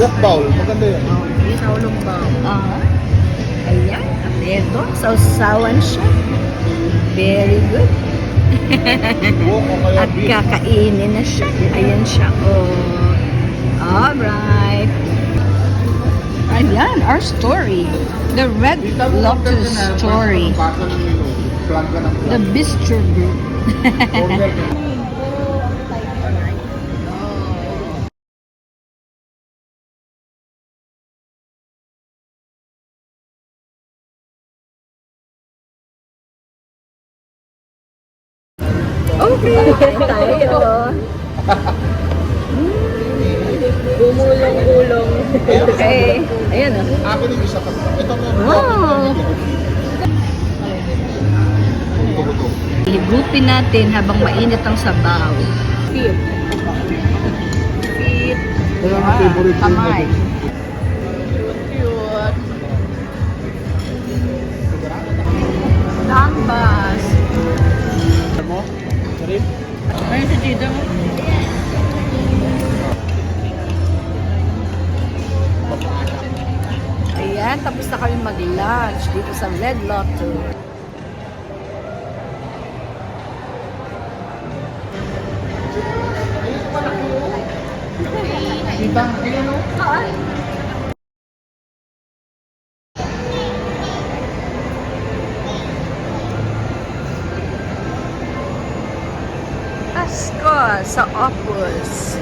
Wok bowl, maganda yun. Inaulong ba? Ayan. At ito, sausawan siya. Very good. Wok o kaya At beef. kakainin na siya. Ayan siya. Oh. Alright. Ayan, our story. The Red Lotus story. The Bistro Group. Okay, tayo. Gumulong-gulong. Okay. Ayan o. Akin yung isa pa. Ito na. Wow. Higupin natin habang mainit ang sabaw. Feet. Feet. Kaya ang favorite food mo. Kamay. Cute. Gambas. Mo? Sarip? Ayun si Tito. Ayan, tapos na kami mag-lunch dito sa Red Lotus. Diba? Pasko sa Opus.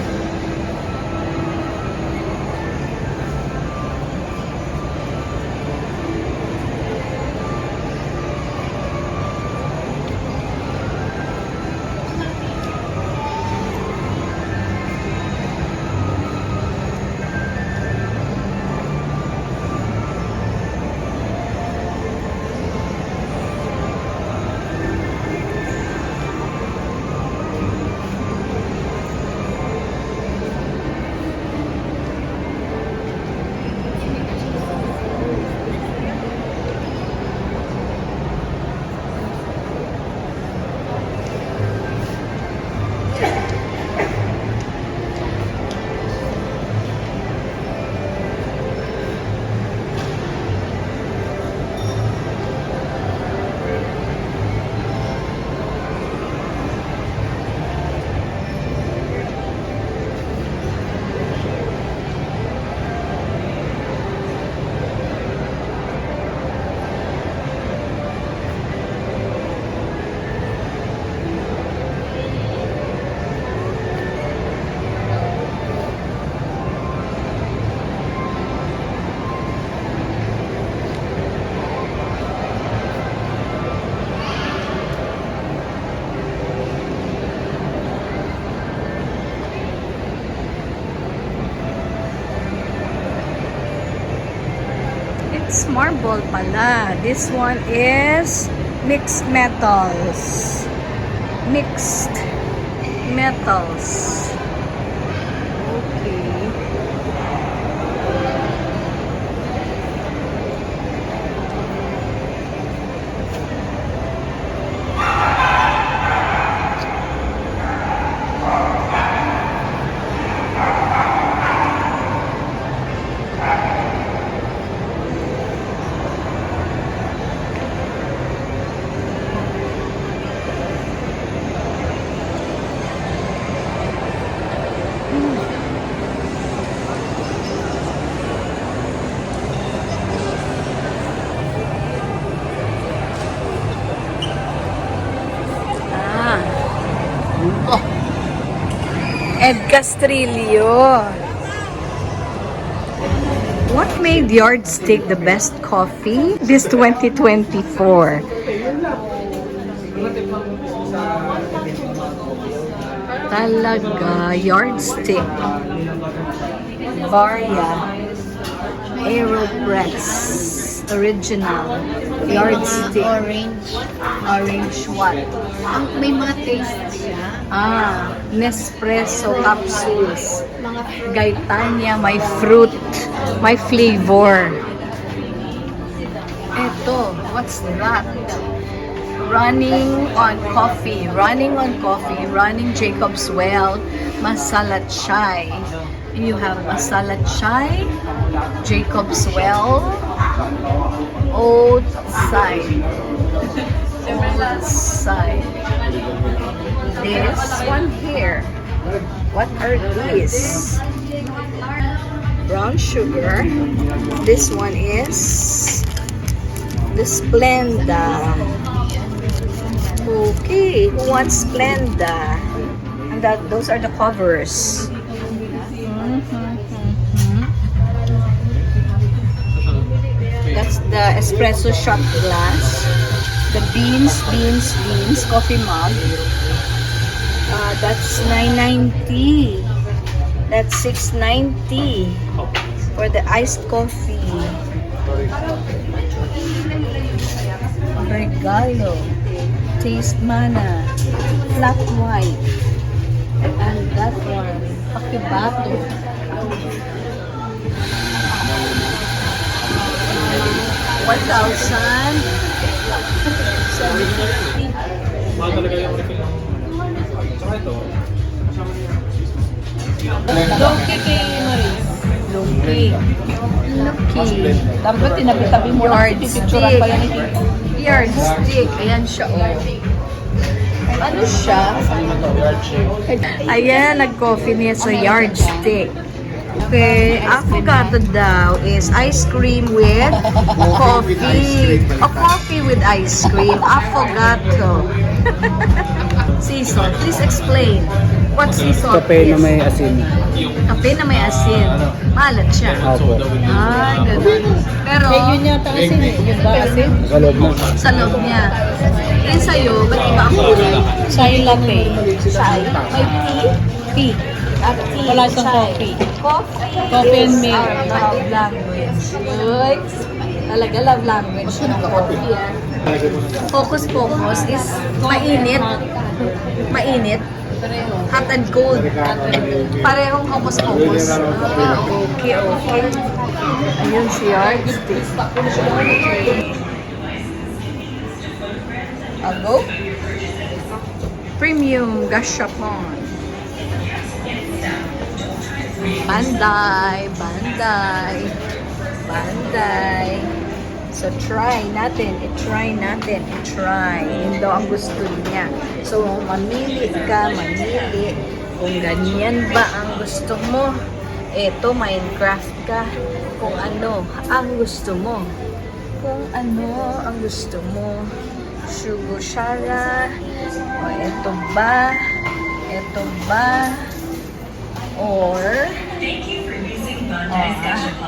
It's marble pala. This one is mixed metals. Mixed metals. Okay. Ed Castrillo. What made Yardstick the best coffee this 2024? Talaga, Yardstick. Varia. Aeropress. Original. Yardstick. Orange what? May mga taste siya. Nespresso capsules. Gaitanya, may fruit, may flavor. Eto, what's that? Running on coffee, running Jacob's Well, masala chai. You have masala chai, Jacob's Well, outside. Outside. This one here. What are these? Brown sugar. This one is the Splenda. Okay, who wants Splenda? And those are the covers. That's the espresso shot glass. The beans, coffee mug. That's $9.90. That's $6.90 for the iced coffee. Regalo, taste mana, flat white, and that one, pakibato. $1,750. Mahal talaga yung refill. Tsaka ito. Loki kay Maris. Loki. Dapat tinabi-tabi mo lang. Pipicturan pa yan ni Tito. Yardstick. Ayan siya. Oh. Ano siya? Ayan, nag-coffee niya sa yardstick. Okay, avocado daw is ice cream with coffee. A coffee with ice cream. Avocado. Season, please explain. What season Kape is? na may asin. Kape na may asin. Maalat siya. Opo. Ay, ganun. Pero, yun yata asin eh. Yun ba asin? Sa loob na. Sa loob niya. Yun sa'yo, ba't iba ang kulay? Chai latte. Chai? May tea? Tea. At tea. Wala siyang chai. coffee. Coffee. Coffee and is milk. our love language. Uy, talaga love language ng coffee yan. Focus is mainit. Mainit. Hot and cold. Parehong focus. Okay. Ayun si Yardstick. I'll go. Premium gashapon. Banday. So, try natin. I-try. Yun daw ang gusto niya. So, mamili ka. Kung ganyan ba ang gusto mo, eto, Minecraft ka. Kung ano ang gusto mo. Sugo Shara. O, eto ba? Or,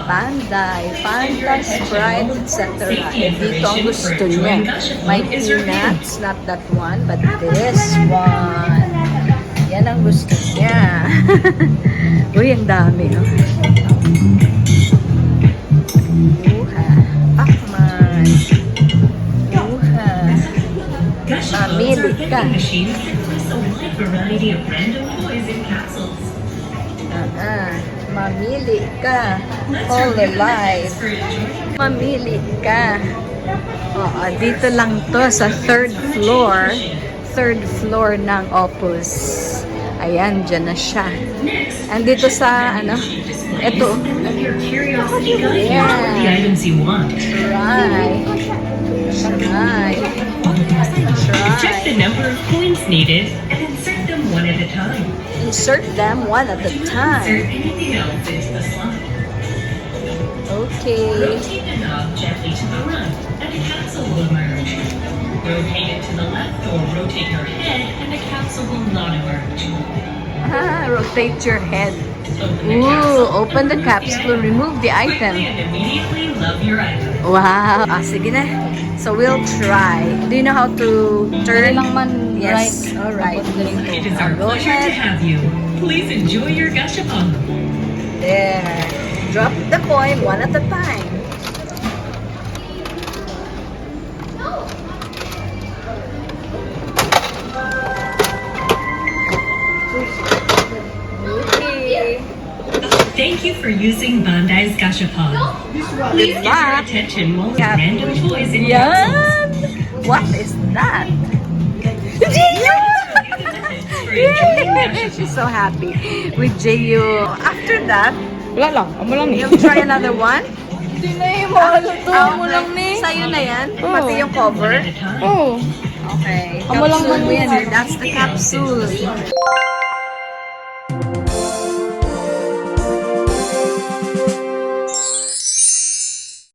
Banday, Fanta, Sprite, etc. Dito ang gusto niya. May peanuts, not that one, but this one. Yan ang gusto niya. Uy, ang dami, no? Uha. Pakman. Uha. Mamili ka. Mamili ka. All alive. Mamili ka. Dito lang to sa third floor ng Opus. Ayan, dyan na siya. And dito sa, ito. Yeah. Try. Check the number of coins needed and insert them one at a time. Insert them one at a time. Insert anything else into the slot. Okay. Rotate the knob gently to the right and the capsule will emerge. Rotate it to the left or rotate your head and the capsule will not emerge. Rotate your head. Open the capsule. Open the capsule. Remove the item. Quickly and immediately love your item. Wow. Sige na. So, we'll try. Do you know how to turn? lang man Yes. right. All right. It is our Go pleasure to ahead. have you. Please enjoy your gashapon. There. Drop the coin one at a time. Okay. Thank you for using Bandai's Gashapon. Please give your luck. attention while Yeah. random toys in Yan! What is that? Yay! She's so happy with Jeyu. After After that, Wala lang. Amo lang ni. you'll try another one? Hindi na yung maluto. Amo lang ni. Sa'yo na yan? Oh. Pati yung cover? Oh. Okay. Amo lang Capsule man mo yan. yan. That's the capsule.